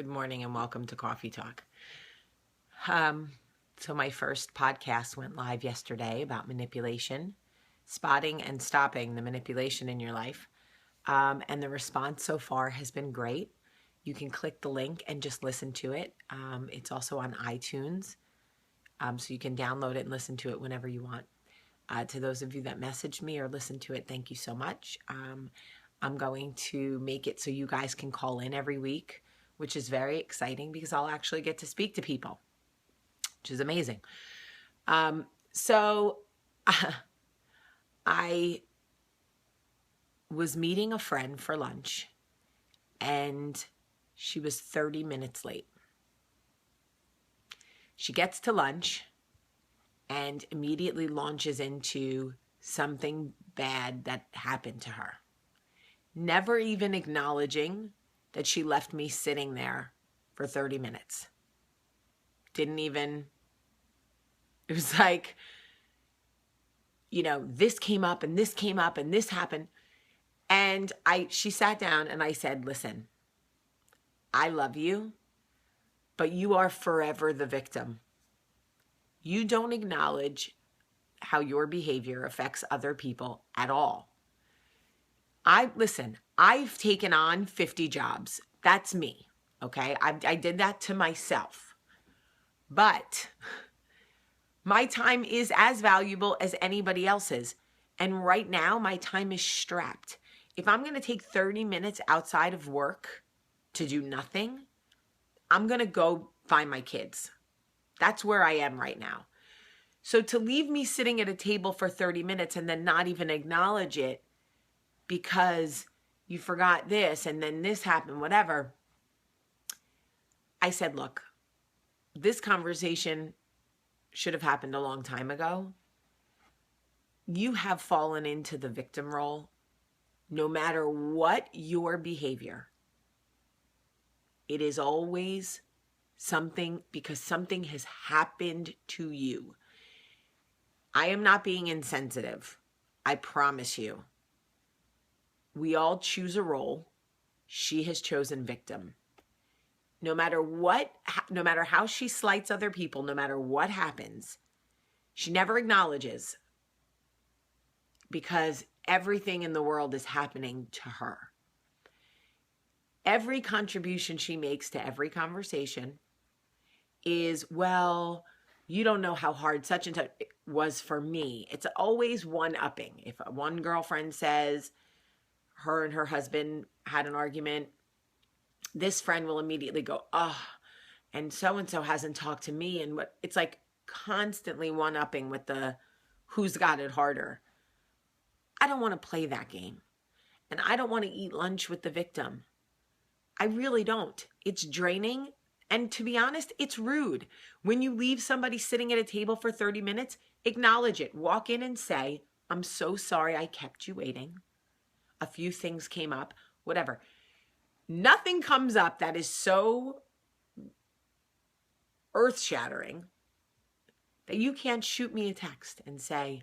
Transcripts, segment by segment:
Good morning and welcome to Coffee Talk. So my first podcast went live yesterday about manipulation, spotting and stopping the manipulation in your life. And the response so far has been great. You can click the link and just listen to it. It's also on iTunes, so you can download it and listen to it whenever you want. To those of you that messaged me or listened to it, thank you so much. I'm going to make it so you guys can call in every week, which is very exciting because I'll actually get to speak to people, which is amazing. So I was meeting a friend for lunch and she was 30 minutes late. She gets to lunch and immediately launches into something bad that happened to her, never even acknowledging that she left me sitting there for 30 minutes. It was like, this came up and this came up and this happened. And she sat down and I said, listen, I love you, but you are forever the victim. You don't acknowledge how your behavior affects other people at all. I've taken on 50 jobs. That's me, okay? I did that to myself. But my time is as valuable as anybody else's. And right now, my time is strapped. If I'm going to take 30 minutes outside of work to do nothing, I'm going to go find my kids. That's where I am right now. So to leave me sitting at a table for 30 minutes and then not even acknowledge it because you forgot this and then this happened, whatever. I said, look, this conversation should have happened a long time ago. You have fallen into the victim role no matter what your behavior. It is always something because something has happened to you. I am not being insensitive. I promise you. We all choose a role. She has chosen victim. No matter how she slights other people, no matter what happens, she never acknowledges because everything in the world is happening to her. Every contribution she makes to every conversation is, well, you don't know how hard such and such was for me. It's always one-upping. If one girlfriend says her and her husband had an argument, this friend will immediately go, and so hasn't talked to me. And it's like constantly one-upping with the who's got it harder. I don't want to play that game. And I don't want to eat lunch with the victim. I really don't. It's draining. And to be honest, it's rude. When you leave somebody sitting at a table for 30 minutes, acknowledge it. Walk in and say, I'm so sorry I kept you waiting. A few things came up, whatever. Nothing comes up that is so earth-shattering that you can't shoot me a text and say,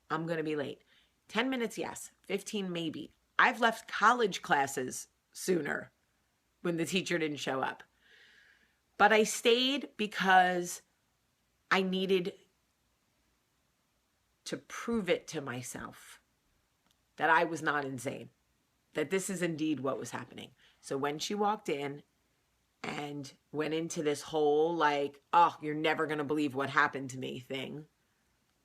I'm going to be late. 10 minutes, yes. 15, maybe. I've left college classes sooner when the teacher didn't show up. But I stayed because I needed to prove it to myself that I was not insane, that this is indeed what was happening. So when she walked in and went into this whole you're never going to believe what happened to me thing,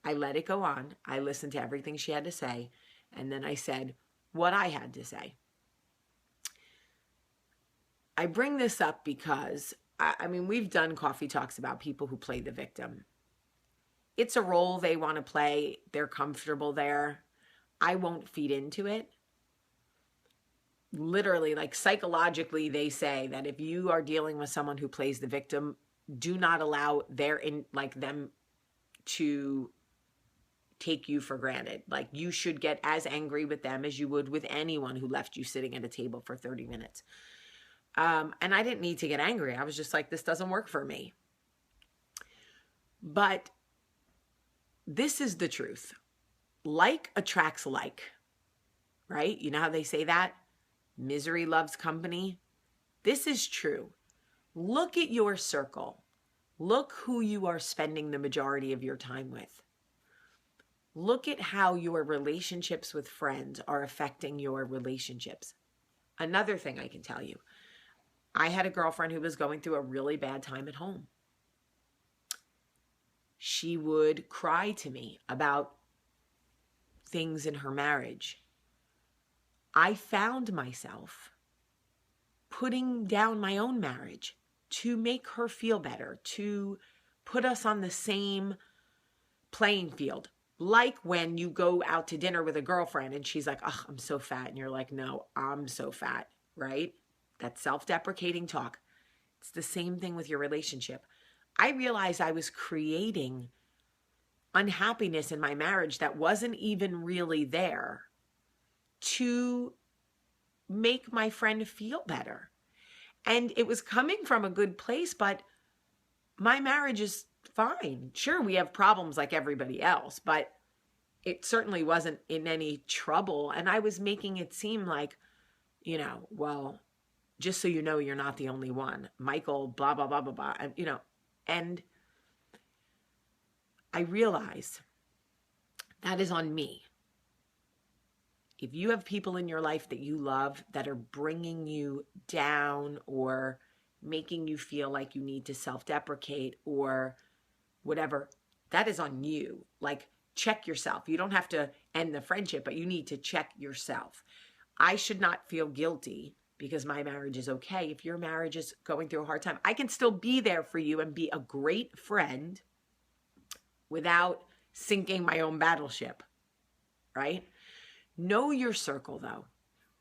I let it go on. I listened to everything she had to say. And then I said what I had to say. I bring this up because, we've done coffee talks about people who play the victim. It's a role they want to play. They're comfortable there. I won't feed into it. Literally, psychologically, they say that if you are dealing with someone who plays the victim, do not allow them to take you for granted. You should get as angry with them as you would with anyone who left you sitting at a table for 30 minutes. And I didn't need to get angry. I was just like, this doesn't work for me. But this is the truth. Like attracts like, right? You know how they say that? Misery loves company. This is true. Look at your circle. Look who you are spending the majority of your time with. Look at how your relationships with friends are affecting your relationships. Another thing I can tell you, I had a girlfriend who was going through a really bad time at home. She would cry to me about things in her marriage. I found myself putting down my own marriage to make her feel better, to put us on the same playing field. Like when you go out to dinner with a girlfriend and she's like, "Oh, I'm so fat." And you're like, "No, I'm so fat," right? That's self-deprecating talk. It's the same thing with your relationship. I realized I was creating unhappiness in my marriage that wasn't even really there to make my friend feel better. And it was coming from a good place, but my marriage is fine. Sure, we have problems like everybody else, but it certainly wasn't in any trouble. And I was making it seem like, well, just so you know, you're not the only one. Michael, blah, blah, blah, blah, blah. And I realized that is on me. If you have people in your life that you love that are bringing you down or making you feel like you need to self-deprecate or whatever, that is on you. Like, check yourself. You don't have to end the friendship, but you need to check yourself. I should not feel guilty because my marriage is okay. If your marriage is going through a hard time, I can still be there for you and be a great friend without sinking my own battleship, right? Know your circle, though.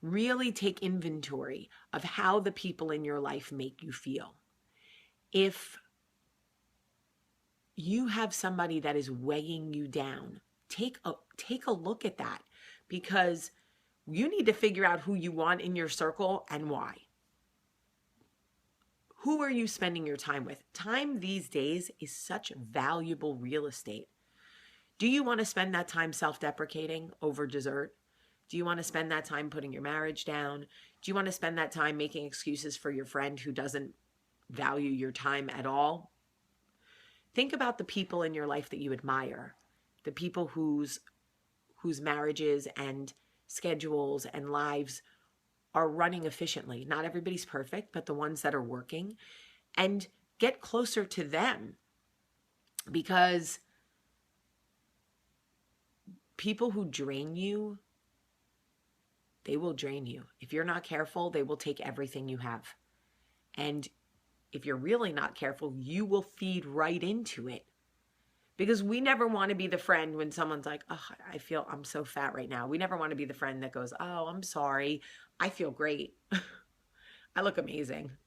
Really take inventory of how the people in your life make you feel. If you have somebody that is weighing you down, take a look at that, because you need to figure out who you want in your circle and why. Who are you spending your time with? Time these days is such valuable real estate. Do you want to spend that time self-deprecating over dessert? Do you want to spend that time putting your marriage down? Do you want to spend that time making excuses for your friend who doesn't value your time at all? Think about the people in your life that you admire, the people whose marriages and schedules and lives are running efficiently. Not everybody's perfect, but the ones that are working. And get closer to them, because people who drain you, they will drain you. If you're not careful, they will take everything you have. And if you're really not careful, you will feed right into it. Because we never want to be the friend when someone's like, "Oh, I feel I'm so fat right now." We never want to be the friend that goes, "Oh, I'm sorry. I feel great. I look amazing."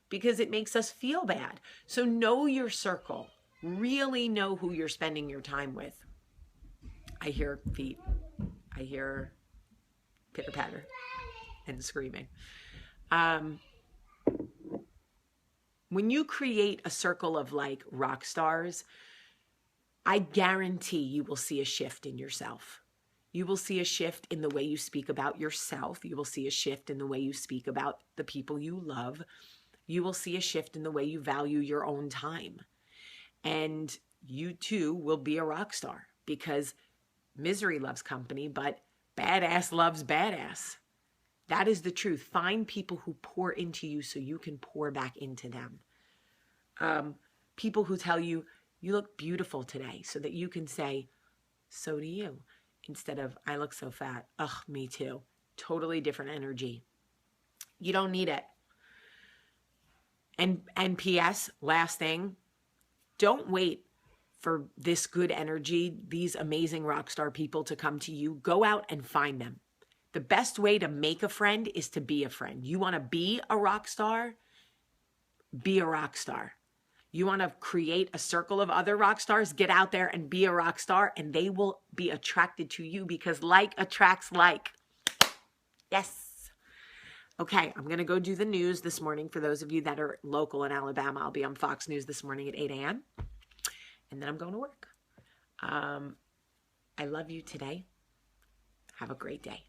Because it makes us feel bad. So know your circle. Really know who you're spending your time with. I hear feet. I hear pitter-patter and screaming. When you create a circle of like rock stars, I guarantee you will see a shift in yourself. You will see a shift in the way you speak about yourself. You will see a shift in the way you speak about the people you love. You will see a shift in the way you value your own time. And you too will be a rock star, because misery loves company, but badass loves badass. That is the truth. Find people who pour into you so you can pour back into them. People who tell you, "You look beautiful today," so that you can say, "So do you," instead of, "I look so fat." Ugh, me too. Totally different energy. You don't need it. And P.S., last thing, don't wait for this good energy, these amazing rock star people to come to you. Go out and find them. The best way to make a friend is to be a friend. You want to be a rock star? Be a rock star. You want to create a circle of other rock stars? Get out there and be a rock star, and they will be attracted to you, because like attracts like. Yes. Okay, I'm going to go do the news this morning. For those of you that are local in Alabama, I'll be on Fox News this morning at 8 a.m. And then I'm going to work. I love you today. Have a great day.